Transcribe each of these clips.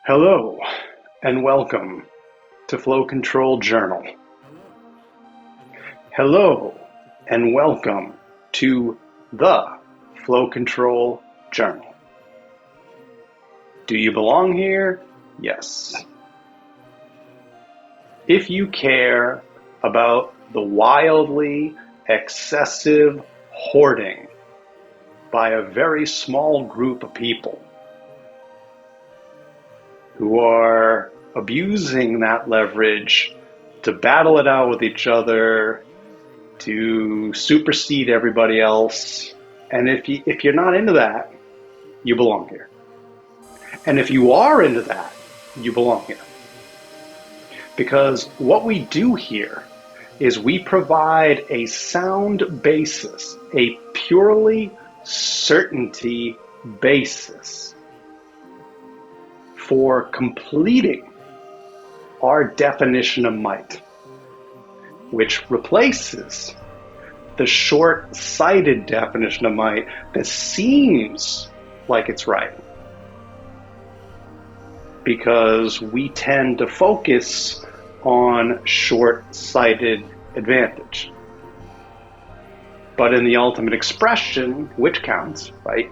Hello and welcome to Flow Control Journal. Hello and welcome to the Flow Control Journal. Do you belong here? Yes. If you care about the wildly excessive hoarding by a very small group of people who are abusing that leverage to battle it out with each other, to supersede everybody else, and if you're not into that, you belong here. And if you are into that, you belong here. Because what we do here is we provide a sound basis, a purely certainty basis for completing our definition of might, which replaces the short-sighted definition of might that seems like it's right, because we tend to focus on short-sighted advantage. But in the ultimate expression, which counts, right?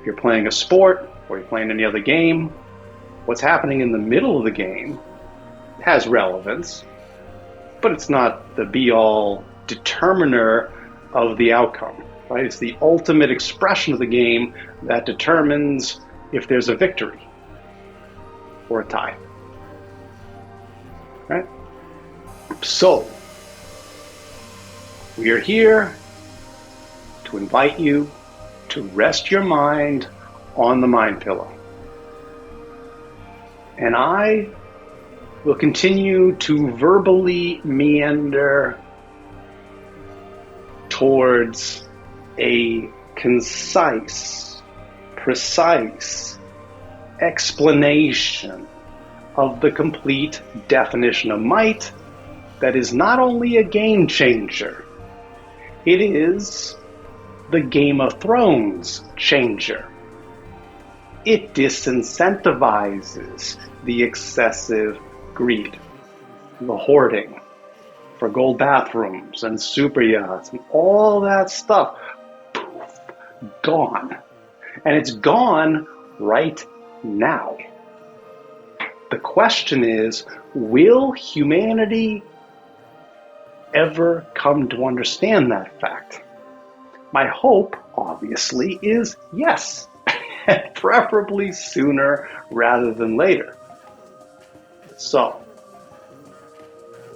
If you're playing a sport or you're playing any other game, what's happening in the middle of the game has relevance, but it's not the be-all determiner of the outcome, right? It's the ultimate expression of the game that determines if there's a victory or a tie, right? So, we are here to invite you to rest your mind on the mind pillow. And I will continue to verbally meander towards a concise, precise explanation of the complete definition of might that is not only a game changer, it is the Game of Thrones changer. It disincentivizes the excessive greed, the hoarding for gold bathrooms and super yachts and all that stuff. Poof, gone. And it's gone right now. The question is, will humanity ever come to understand that fact? My hope, obviously, is yes. And preferably sooner rather than later. So,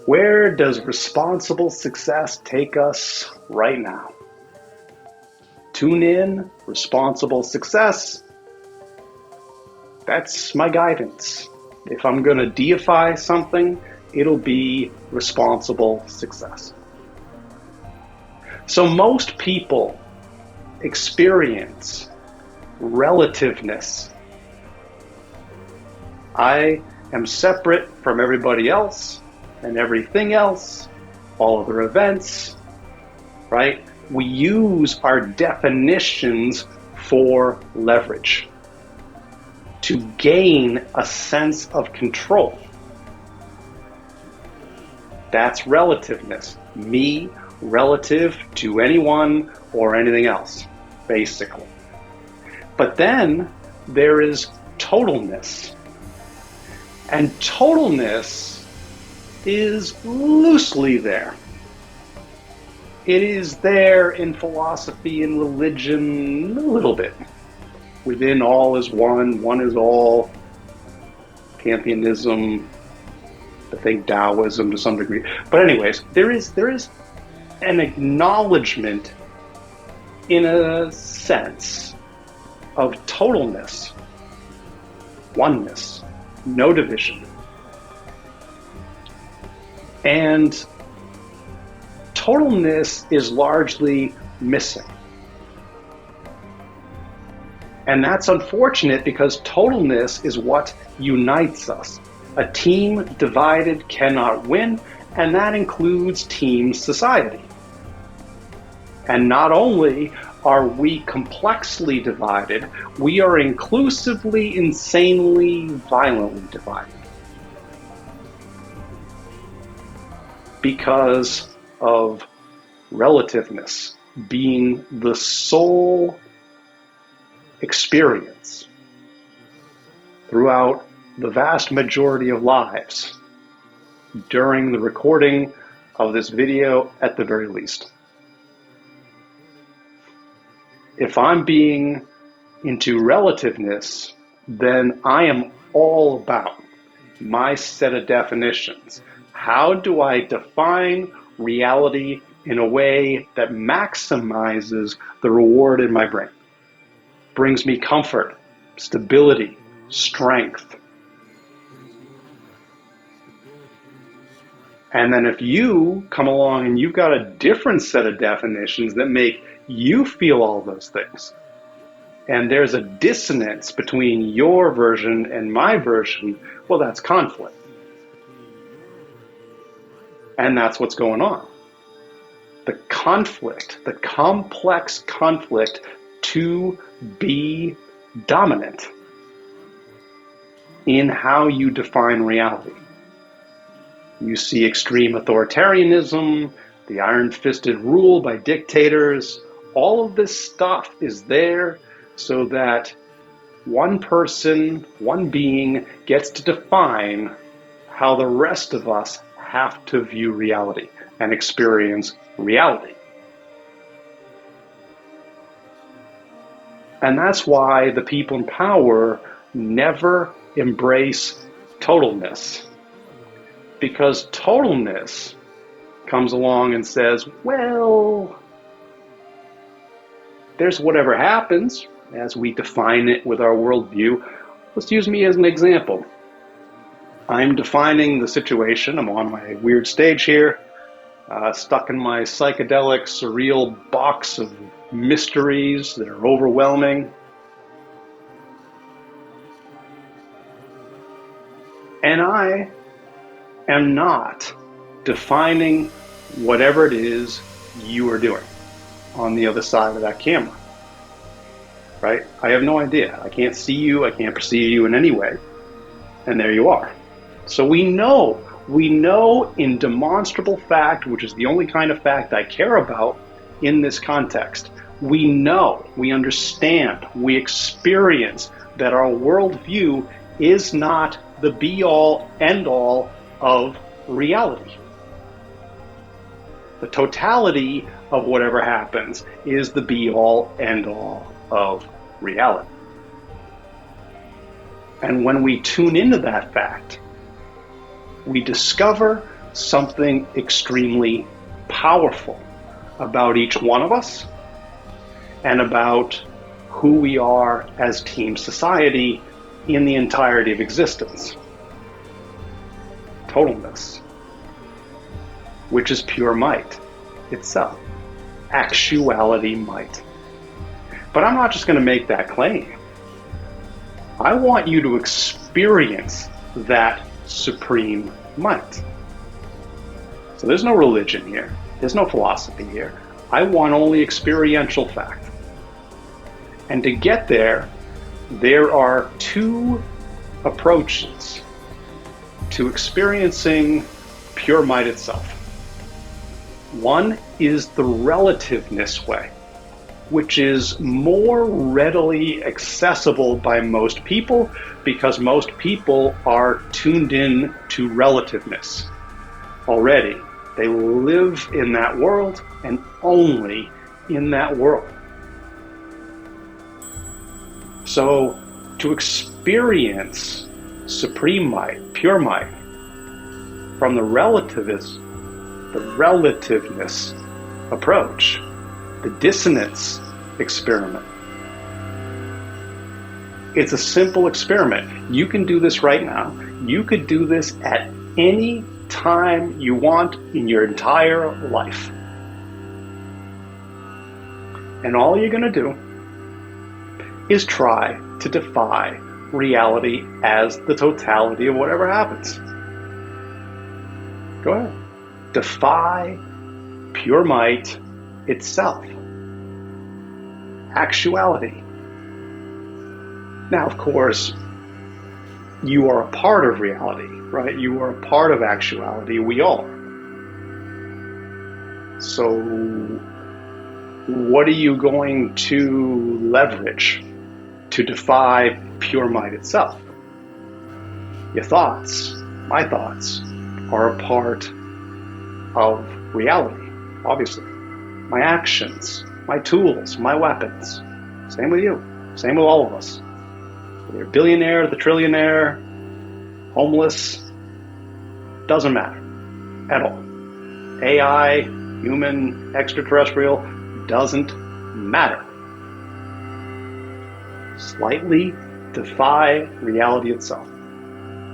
where does responsible success take us right now? Tune in, responsible success. That's my guidance. If I'm going to deify something, it'll be responsible success. So most people experience relativeness. I am separate from everybody else and everything else, all other events, right? We use our definitions for leverage to gain a sense of control. That's relativeness. Me relative to anyone or anything else, basically. But then there is totalness. And totalness is loosely there. It is there in philosophy and religion a little bit. Within all is one, one is all, Kantianism, I think Taoism to some degree. But anyways, there is an acknowledgement in a sense of totalness, oneness, no division. And totalness is largely missing. And that's unfortunate because totalness is what unites us. A team divided cannot win, and that includes team society. And not only are we complexly divided. We are inclusively, insanely, violently divided. Because of relativeness being the sole experience throughout the vast majority of lives during the recording of this video at the very least. If I'm being into relativeness, then I am all about my set of definitions. How do I define reality in a way that maximizes the reward in my brain? Brings me comfort, stability, strength. And then if you come along and you've got a different set of definitions that make you feel all those things, and there's a dissonance between your version and my version, well, that's conflict. And that's what's going on. The conflict, the complex conflict to be dominant in how you define reality. You see extreme authoritarianism, the iron-fisted rule by dictators. All of this stuff is there so that one person, one being, gets to define how the rest of us have to view reality and experience reality. And that's why the people in power never embrace totalness. Because totalness comes along and says, well, there's whatever happens as we define it with our worldview. Let's use me as an example. I'm defining the situation. I'm on my weird stage here, stuck in my psychedelic, surreal box of mysteries that are overwhelming. And I am not defining whatever it is you are doing on the other side of that camera, right? I have no idea. I can't see you. I can't perceive you in any way. And there you are. So we know in demonstrable fact, which is the only kind of fact I care about in this context, we know, we understand, we experience that our worldview is not the be-all, end-all of reality. The totality of whatever happens is the be-all, end-all of reality. And when we tune into that fact, we discover something extremely powerful about each one of us and about who we are as team society in the entirety of existence. Totalness, which is pure might itself, actuality might. But I'm not just going to make that claim. I want you to experience that supreme might. So there's no religion here. There's no philosophy here. I want only experiential fact. And to get there, there are two approaches to experiencing pure might itself. One is the relativeness way, which is more readily accessible by most people because most people are tuned in to relativeness already. They live in that world and only in that world. So to experience supreme might, pure might, from the relativeness approach, the dissonance experiment. It's a simple experiment. You can do this right now. You could do this at any time you want in your entire life. And all you're going to do is try to defy reality as the totality of whatever happens. Go ahead. Defy pure might itself. actuality. Now, of course, you are a part of reality, right? You are a part of actuality. We all are. So what are you going to leverage to defy pure might itself? Your thoughts, my thoughts, are a part of reality, obviously. My actions, my tools, my weapons. Same with you. Same with all of us. Whether you're a billionaire, the trillionaire, homeless, doesn't matter at all. AI, human, extraterrestrial, doesn't matter. Slightly defy reality itself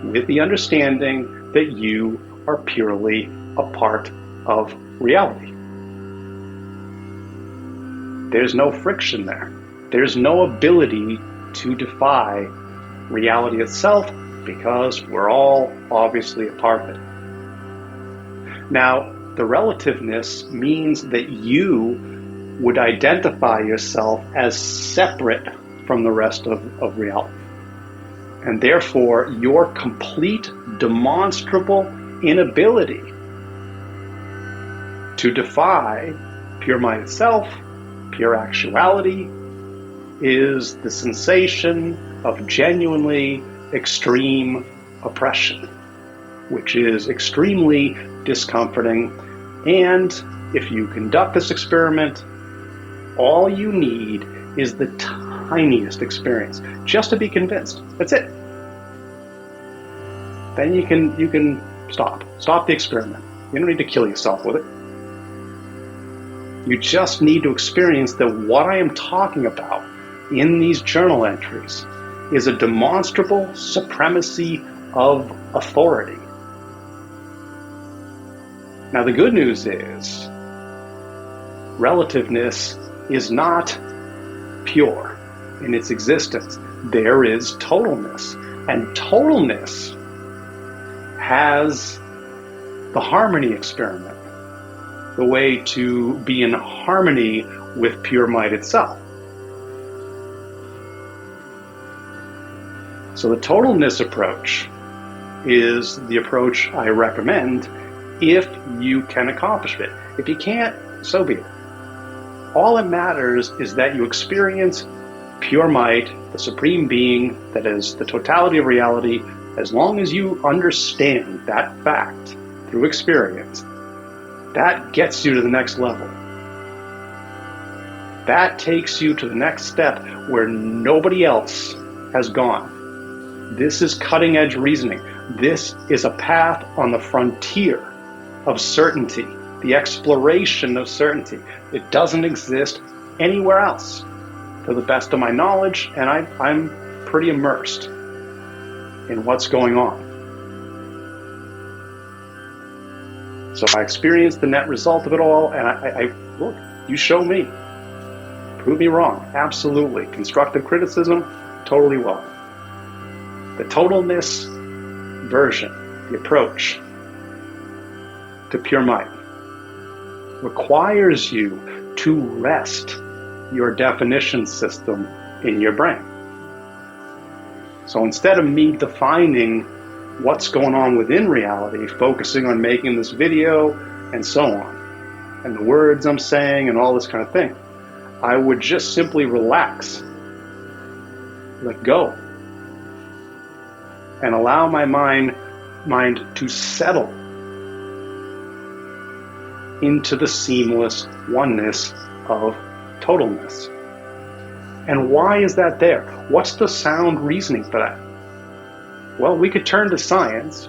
with the understanding that you are purely a part of reality. There's no friction there. There's no ability to defy reality itself because we're all obviously a part of it. Now, the relativeness means that you would identify yourself as separate from the rest of reality. And therefore, your complete demonstrable inability to defy pure might itself, pure actuality, is the sensation of genuinely extreme oppression, which is extremely discomforting. And if you conduct this experiment, all you need is the tiniest experience just to be convinced. That's it. Then you can stop the experiment. You don't need to kill yourself with it. You just need to experience that what I am talking about in these journal entries is a demonstrable supremacy of authority. Now, the good news is relativeness is not pure in its existence. There is totalness, and totalness has the harmony experiment, the way to be in harmony with pure might itself. So the totalness approach is the approach I recommend if you can accomplish it. If you can't, so be it. All that matters is that you experience pure might, the supreme being that is the totality of reality. As long as you understand that fact through experience, that gets you to the next level. That takes you to the next step where nobody else has gone. This is cutting edge reasoning. This is a path on the frontier of certainty, the exploration of certainty. It doesn't exist anywhere else, to the best of my knowledge, and I'm pretty immersed in what's going on. So I experienced the net result of it all, and I look, you show me. Prove me wrong. Absolutely. Constructive criticism, totally welcome. The totalness version, the approach to pure might, requires you to rest your definition system in your brain. So instead of me defining what's going on within reality, focusing on making this video and so on, and the words I'm saying and all this kind of thing, I would just simply relax, let go, and allow my mind to settle into the seamless oneness of totalness. And why is that there? What's the sound reasoning for that? Well, we could turn to science,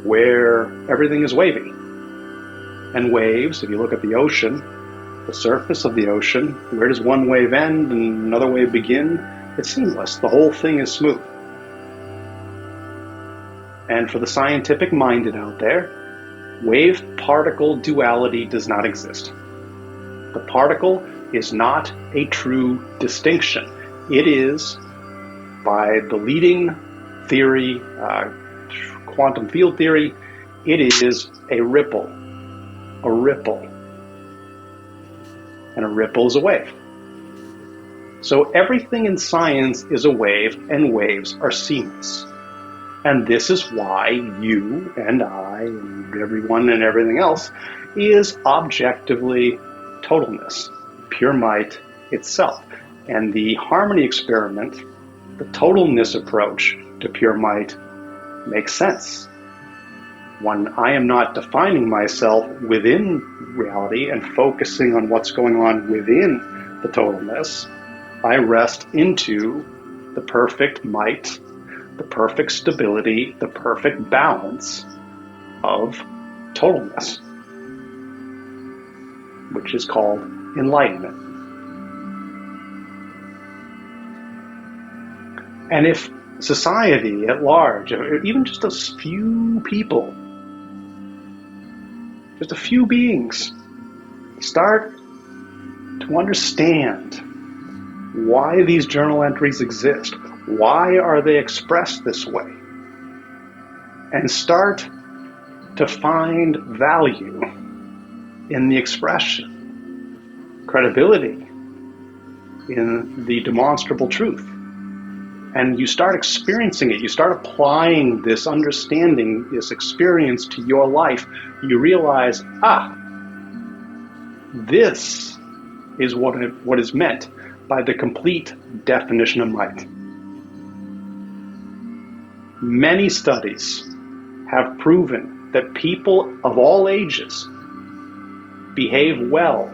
where everything is wavy. And waves, if you look at the ocean, the surface of the ocean, where does one wave end and another wave begin? It's seamless. The whole thing is smooth. And for the scientific minded out there, wave-particle duality does not exist. The particle is not a true distinction. It is, by the leading theory, quantum field theory, it is a ripple. A ripple. and a ripple is a wave. So everything in science is a wave, and waves are seamless. And this is why you and I and everyone and everything else is objectively totalness, pure might itself. And the harmony experiment, the totalness approach to pure might, makes sense. When I am not defining myself within reality and focusing on what's going on within the totalness, I rest into the perfect might, the perfect stability, the perfect balance of totalness, which is called enlightenment. And if society at large, or even just a few people, just a few beings, start to understand why these journal entries exist, why are they expressed this way, and start to find value in the expression, credibility in the demonstrable truth, and you start experiencing it, you start applying this understanding, this experience to your life, you realize, this is what is meant by the complete definition of might. Many studies have proven that people of all ages behave well,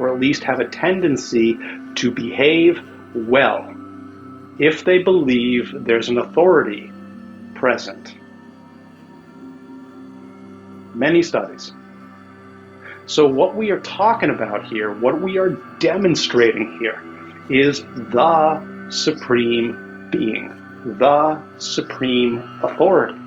or at least have a tendency to behave well, if they believe there's an authority present. Many studies. So what we are talking about here, what we are demonstrating here, is the supreme being, the supreme authority,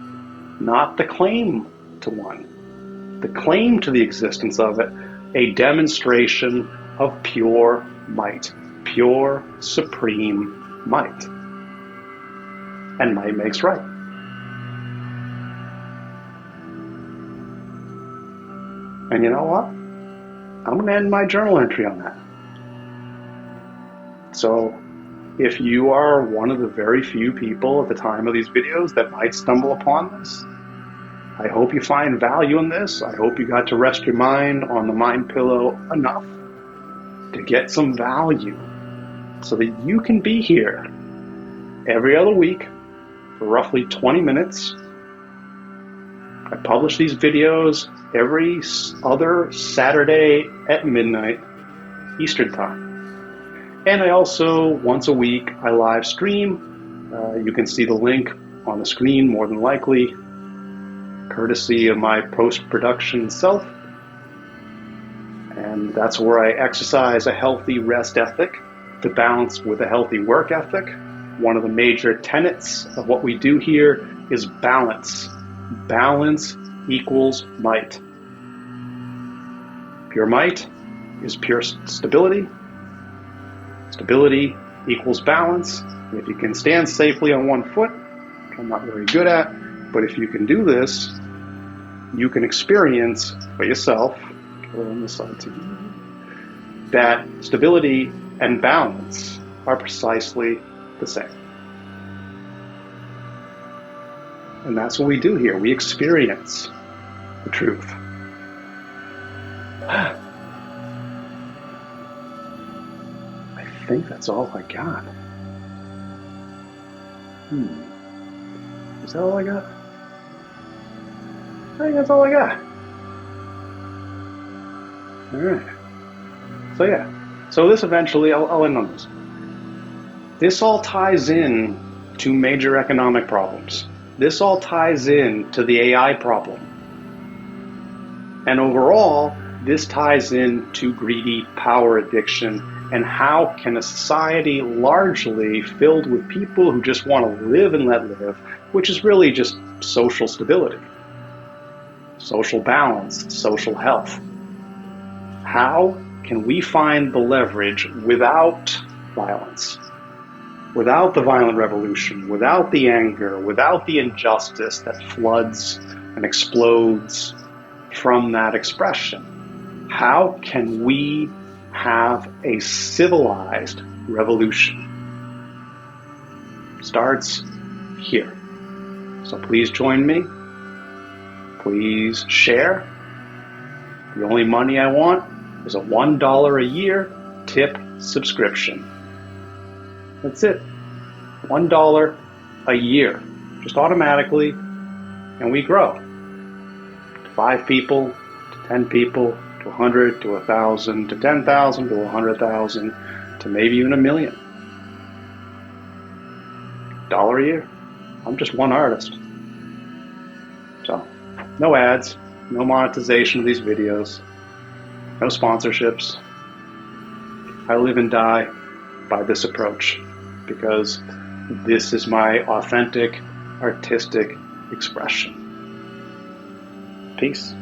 not the claim to one, the claim to the existence of it, a demonstration of pure might, pure supreme might. And might makes right. And you know what? I'm going to end my journal entry on that. So if you are one of the very few people at the time of these videos that might stumble upon this, I hope you find value in this. I hope you got to rest your mind on the mind pillow enough to get some value so that you can be here every other week for roughly 20 minutes. I publish these videos every other Saturday at midnight Eastern Time. And I also, once a week, I live stream. You can see the link on the screen, more than likely, courtesy of my post-production self. And that's where I exercise a healthy rest ethic to balance with a healthy work ethic. One of the major tenets of what we do here is balance. Balance equals might. Pure might is pure stability. Stability equals balance. If you can stand safely on one foot, which I'm not very good at, but if you can do this, you can experience for yourself, on this side to you, that stability and balance are precisely the same. And that's what we do here. We experience the truth. I think that's all I got. Is that all I got? I think that's all I got. Alright. So yeah. So this eventually, I'll end on this. This all ties in to major economic problems. This all ties in to the AI problem. And overall, this ties into greedy power addiction and how can a society largely filled with people who just want to live and let live, which is really just social stability, social balance, social health. How can we find the leverage without violence, without the violent revolution, without the anger, without the injustice that floods and explodes from that expression? How can we have a civilized revolution. Starts here. So please join me. Please share. The only money I want is a $1 a year tip subscription. That's it. $1 a year. Just automatically, and we grow. To 5 people, to 10 people, to 100, to 1,000, to 10,000, to 100,000, to maybe even 1,000,000. $1 a year. I'm just one artist. So, no ads, no monetization of these videos, no sponsorships. I live and die by this approach because this is my authentic, artistic expression. Peace.